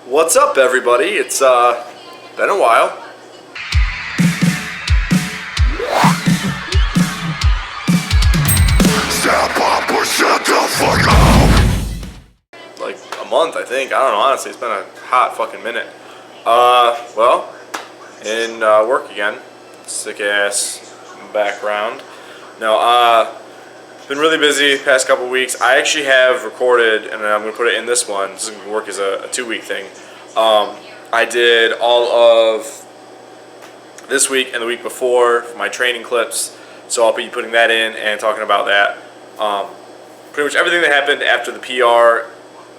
What's up, everybody? It's been a while. Step up or shut the fuck up. Like a month, I think. I don't know, honestly. It's been a hot fucking minute. Well, in work again. Sick ass background. No, been really busy the past couple weeks. I actually have recorded, and I'm going to put it in this one. This is going to work as a 2-week thing. I did all of this week and the week before for my training clips. So I'll be putting that in and talking about that. Pretty much everything that happened after the PR,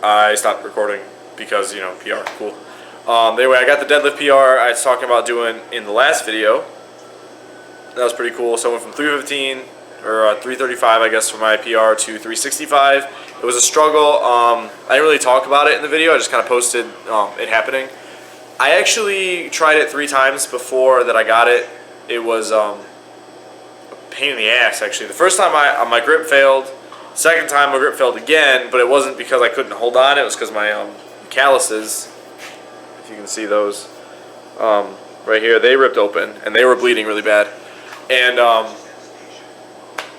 I stopped recording because, PR, cool. Anyway, I got the deadlift PR I was talking about doing in the last video. That was pretty cool. So I went from 315 or 335, I guess, for my PR to 365. It was a struggle. I didn't really talk about it in the video. I just kind of posted it happening. I actually tried it 3 times before that I got it. It was a pain in the ass, actually. The first time my grip failed. Second time my grip failed again, but it wasn't because I couldn't hold on. It was because my calluses, if you can see those right here, they ripped open and they were bleeding really bad. And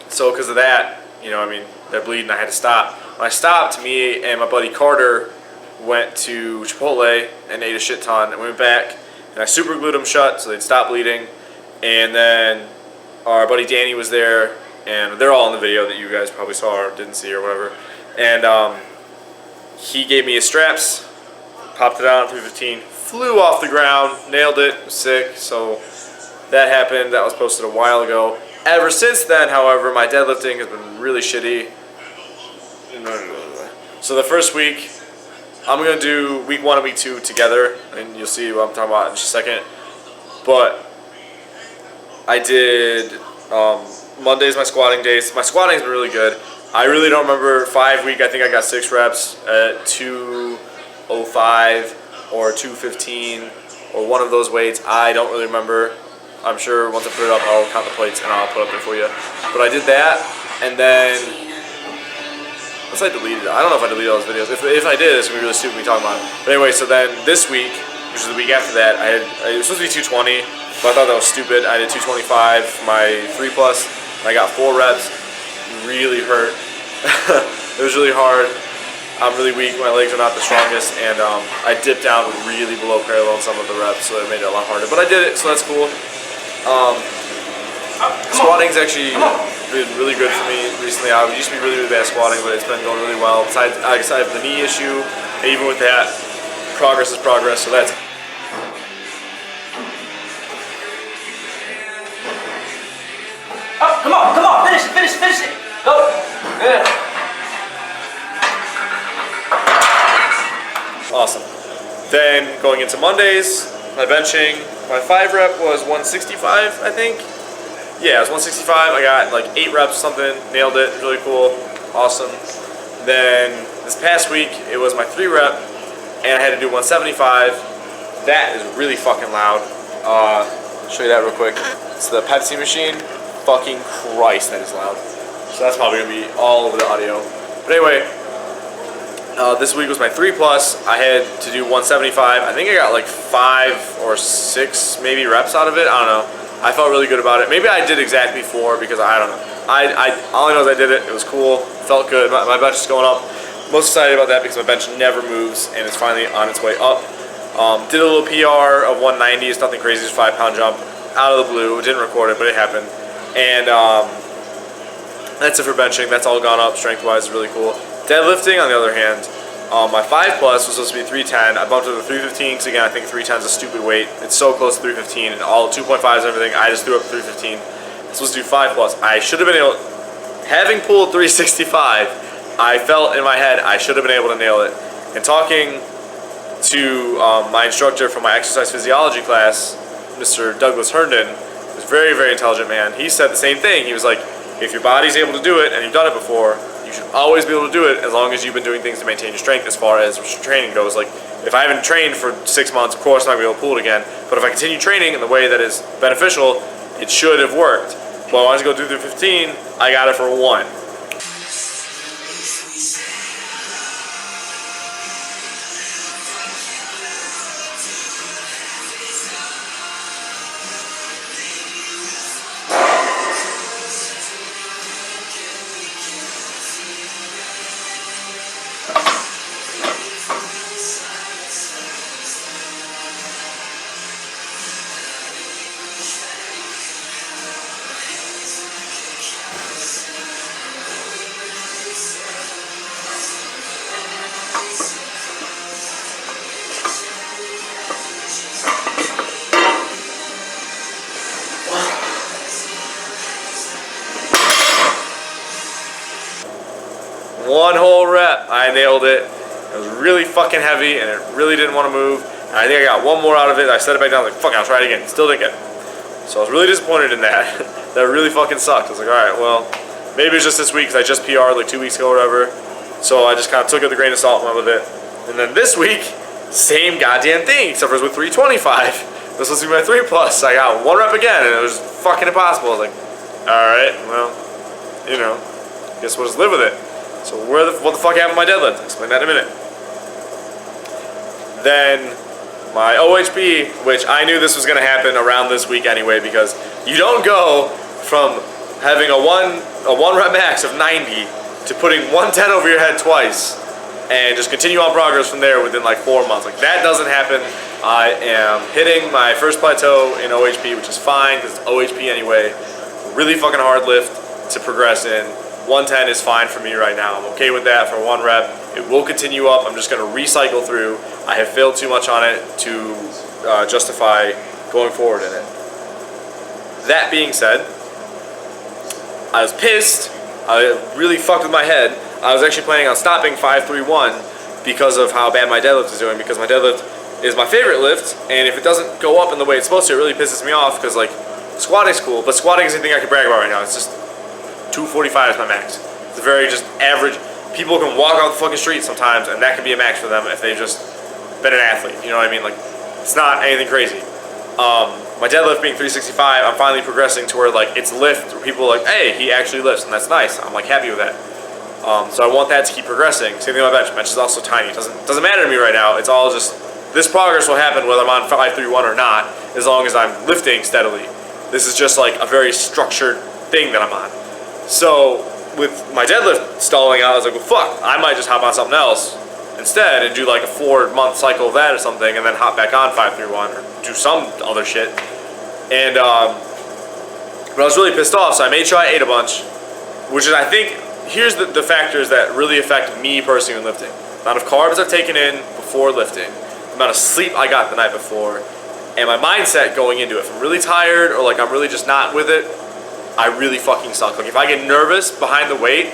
so because of that, they're bleeding. I had to stop. When I stopped, me and my buddy Carter went to Chipotle and ate a shit ton, and we went back and I super glued them shut so they'd stop bleeding. And then our buddy Danny was there, and they're all in the video that you guys probably saw or didn't see or whatever. And he gave me his straps, popped it on 315, flew off the ground, nailed it, was sick. So that happened. That was posted a while ago. Ever since then, however, my deadlifting has been really shitty. So the first week, I'm going to do week 1 and week 2 together, and you'll see what I'm talking about in just a second. But I did, Monday's my squatting days. My squatting's been really good. I really don't remember 5 week. I think I got 6 reps at 205 or 215 or one of those weights. I don't really remember. I'm sure once I put it up, I'll count the plates and I'll put it up there for you. But I did that, and then unless I deleted it. I don't know if I deleted all those videos. If I did, it's going to be really stupid me talking about it. But anyway, so then this week, which is the week after that, it was supposed to be 220, but I thought that was stupid. I did 225 for my 3+, and I got 4 reps. Really hurt. It was really hard. I'm really weak. My legs are not the strongest, and I dipped down really below parallel in some of the reps, so it made it a lot harder. But I did it, so that's cool. Squatting's actually been really good for me recently. I used to be really, really bad at squatting, but it's been going really well. Besides, I have the knee issue, and even with that, progress is progress, so that's... Oh, come on, finish it, go, good. Awesome. Then, going into Mondays, my benching, my 5 rep was 165, I think. Yeah, it was 165. I got like 8 reps or something, nailed it, really cool, awesome. Then this past week, it was my 3 rep, and I had to do 175. That is really fucking loud. Show you that real quick. It's the Pepsi machine. Fucking Christ, that is loud. So that's probably gonna be all over the audio. But anyway, this week was my 3+. I had to do 175. I think I got like 5 or 6 maybe reps out of it. I don't know. I felt really good about it. Maybe I did exactly 4 because I don't know. All I know is I did it. It was cool. Felt good. My bench is going up. Most excited about that because my bench never moves and it's finally on its way up. Did a little PR of 190. It's nothing crazy. Just 5-pound jump out of the blue. Didn't record it, but it happened. And that's it for benching. That's all gone up strength-wise. Really cool. Deadlifting, on the other hand, my 5+ was supposed to be 310. I bumped it to 315 because, again, I think 310 is a stupid weight. It's so close to 315 and all 2.5s and everything. I just threw up 315. I'm supposed to do 5+. I should have been able, having pulled 365, I felt in my head I should have been able to nail it. And talking to my instructor from my exercise physiology class, Mr. Douglas Herndon, who's a very, very intelligent man, he said the same thing. He was like, if your body's able to do it and you've done it before, you should always be able to do it as long as you've been doing things to maintain your strength as far as training goes. Like, if I haven't trained for 6 months, of course I'm not going to be able to pull it again. But if I continue training in the way that is beneficial, it should have worked. Well, I wanted to go through 15, I got it for 1. one whole rep, I nailed it. It was really fucking heavy, and it really didn't want to move. And I think I got one more out of it. I set it back down, like, fuck, I'll try it again. Still didn't get it. So I was really disappointed in that. That really fucking sucked. I was like, all right, well, maybe it's just this week, because I just PR'd like 2 weeks ago or whatever. So I just kind of took it with a grain of salt and went with it. And then this week, same goddamn thing, except for it was with 325. This was my 3 plus. I got one rep again, and it was fucking impossible. I was like, all right, well, you know, guess we'll just live with it. So what the fuck happened to my deadlift? I'll explain that in a minute. Then my OHP, which I knew this was going to happen around this week anyway, because you don't go from having a one rep max of 90 to putting 110 over your head twice and just continue on progress from there within like 4 months. Like, that doesn't happen. I am hitting my first plateau in OHP, which is fine because it's OHP anyway. Really fucking hard lift to progress in. 110 is fine for me right now. I'm okay with that for 1 rep. It will continue up. I'm just going to recycle through. I have failed too much on it to justify going forward in it. That being said, I was pissed. I really fucked with my head. I was actually planning on stopping 531 because of how bad my deadlift is doing, because my deadlift is my favorite lift, and if it doesn't go up in the way it's supposed to, it really pisses me off, because like, squatting's cool, but squatting is anything I can brag about right now. It's just 245 is my max. It's a very just average. People can walk out the fucking street sometimes, and that can be a max for them if they've just been an athlete. You know what I mean? Like, it's not anything crazy. My deadlift being 365, I'm finally progressing to where like it's lift, where people are like, hey, he actually lifts, and that's nice. I'm like happy with that. So I want that to keep progressing. Same thing with my bench. Bench is also tiny. It doesn't matter to me right now. It's all just, this progress will happen whether I'm on 531 or not, as long as I'm lifting steadily. This is just like a very structured thing that I'm on. So with my deadlift stalling out, I was like, well, fuck, I might just hop on something else instead and do like a 4-month cycle of that or something, and then hop back on 531 or do some other shit. And but I was really pissed off, so I made sure I ate a bunch, which is, I think, here's the factors that really affect me personally when lifting. The amount of carbs I've taken in before lifting, the amount of sleep I got the night before, and my mindset going into it. If I'm really tired or like I'm really just not with it, I really fucking suck. Like, if I get nervous behind the weight,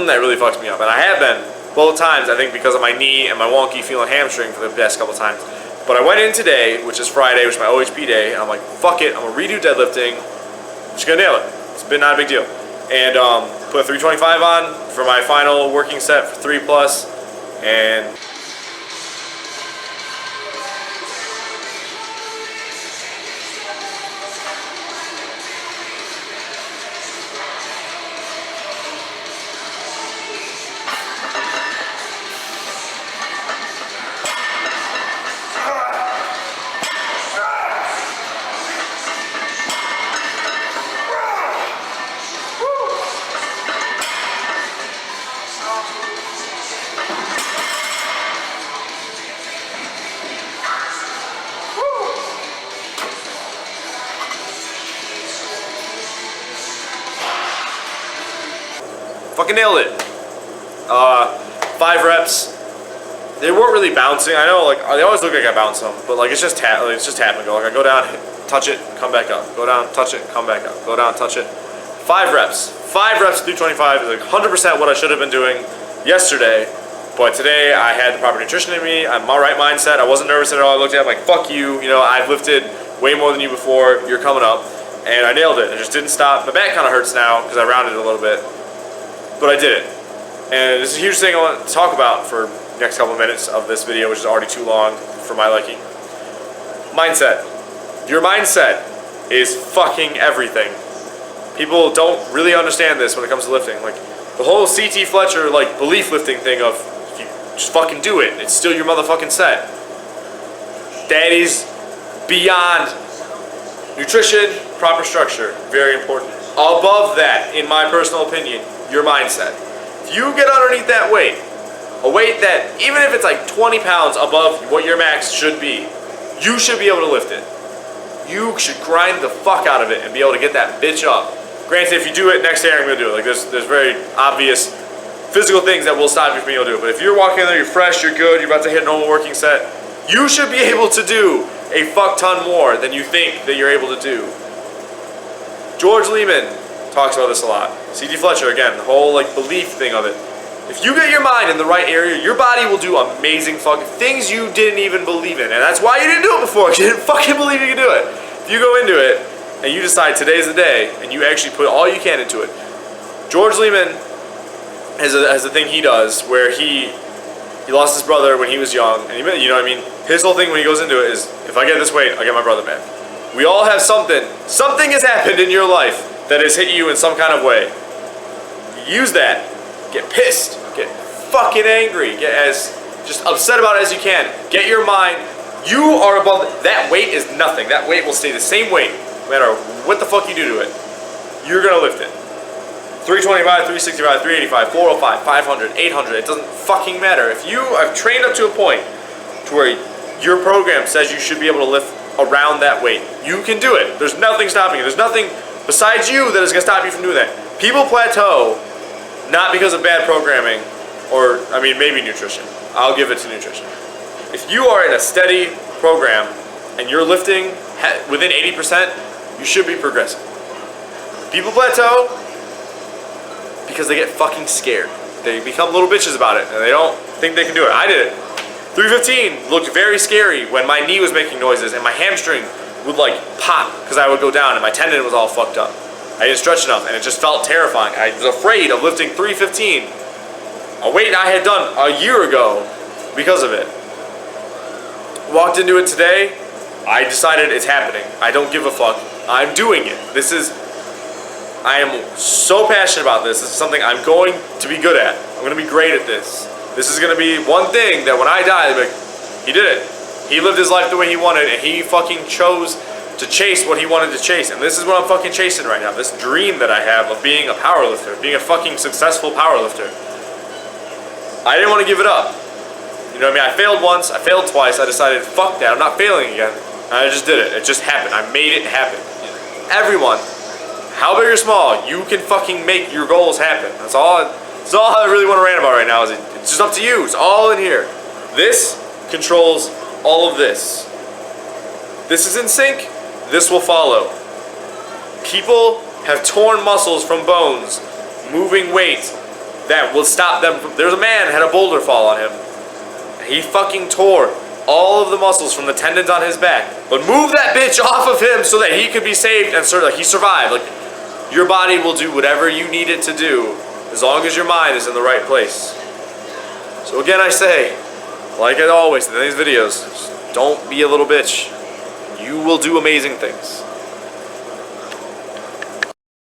that really fucks me up. And I have been both times, I think, because of my knee and my wonky feeling hamstring for the past couple times. But I went in today, which is Friday, which is my OHP day, and I'm like, fuck it, I'm gonna redo deadlifting. I'm just gonna nail it. It's been not a big deal. And put a 325 on for my final working set for 3 plus, and fucking nailed it. 5 reps. They weren't really bouncing. I know, like, they always look like I bounce them, but like it's just tap and go. Like, I go down, touch it, come back up. Go down, touch it, come back up. Go down, touch it. 5 reps. 5 reps through 25 is like 100% what I should have been doing yesterday. But today I had the proper nutrition in me. I'm my right mindset. I wasn't nervous at all. I looked at it, I'm like, fuck you. You know, I've lifted way more than you before. You're coming up. And I nailed it. I just didn't stop. My back kind of hurts now because I rounded it a little bit. But I did it. And this is a huge thing I want to talk about for the next couple of minutes of this video, which is already too long for my liking. Mindset. Your mindset is fucking everything. People don't really understand this when it comes to lifting. Like, the whole C.T. Fletcher, like, belief lifting thing of, if you just fucking do it, it's still your motherfucking set. That is beyond nutrition, proper structure. Very important. Above that, in my personal opinion, your mindset. If you get underneath that weight, a weight that, even if it's like 20 pounds above what your max should be, you should be able to lift it. You should grind the fuck out of it and be able to get that bitch up. Granted, if you do it, next day I'm going to do it. Like, there's very obvious physical things that will stop you from being able to do it. But if you're walking in there, you're fresh, you're good, you're about to hit a normal working set, you should be able to do a fuck ton more than you think that you're able to do. George Lehman talks about this a lot. C.D. Fletcher, again, the whole like belief thing of it. If you get your mind in the right area, your body will do amazing fucking things you didn't even believe in. And that's why you didn't do it before, because you didn't fucking believe you could do it. If you go into it, and you decide today's the day, and you actually put all you can into it. George Lehman has a thing he does where he lost his brother when he was young, and you know what I mean? His whole thing when he goes into it is, if I get this weight, I'll get my brother back. We all have something has happened in your life that has hit you in some kind of way. Use that. Get pissed. Get fucking angry. Get as just upset about it as you can. Get your mind. You are above that weight is nothing. That weight will stay the same weight no matter what the fuck you do to it. You're gonna lift it. 325, 365, 385, 405, 500, 800. It doesn't fucking matter. If you have trained up to a point to where your program says you should be able to lift around that weight, you can do it. There's nothing stopping you. There's nothing besides you that is gonna stop you from doing that. People plateau not because of bad programming, or, I mean, maybe nutrition. I'll give it to nutrition. If you are in a steady program and you're lifting within 80%, you should be progressing. People plateau because they get fucking scared. They become little bitches about it and they don't think they can do it. I did it. 315 looked very scary when my knee was making noises and my hamstring would like pop because I would go down and my tendon was all fucked up. I didn't stretch enough and it just felt terrifying. I was afraid of lifting 315, a weight I had done a year ago because of it. Walked into it today, I decided it's happening. I don't give a fuck. I'm doing it. I am so passionate about this. This is something I'm going to be good at. I'm going to be great at this. This is going to be one thing that when I die, they'll be like, he did it. He lived his life the way he wanted and he fucking chose to chase what he wanted to chase. And this is what I'm fucking chasing right now. This dream that I have of being a powerlifter, being a fucking successful powerlifter. I didn't want to give it up. You know what I mean? I failed once, I failed twice, I decided, fuck that, I'm not failing again. And I just did it. It just happened. I made it happen. Everyone, how big or small, you can fucking make your goals happen. That's all I really want to rant about right now. It's just up to you. It's all in here. This controls all of this. This is in sync. This will follow. People have torn muscles from bones, moving weight that will stop them from... There's a man had a boulder fall on him. He fucking tore all of the muscles from the tendons on his back, but move that bitch off of him so that he could be saved and like he survived. Like, your body will do whatever you need it to do as long as your mind is in the right place. So again, I say, like I always in these videos, just don't be a little bitch. You will do amazing things.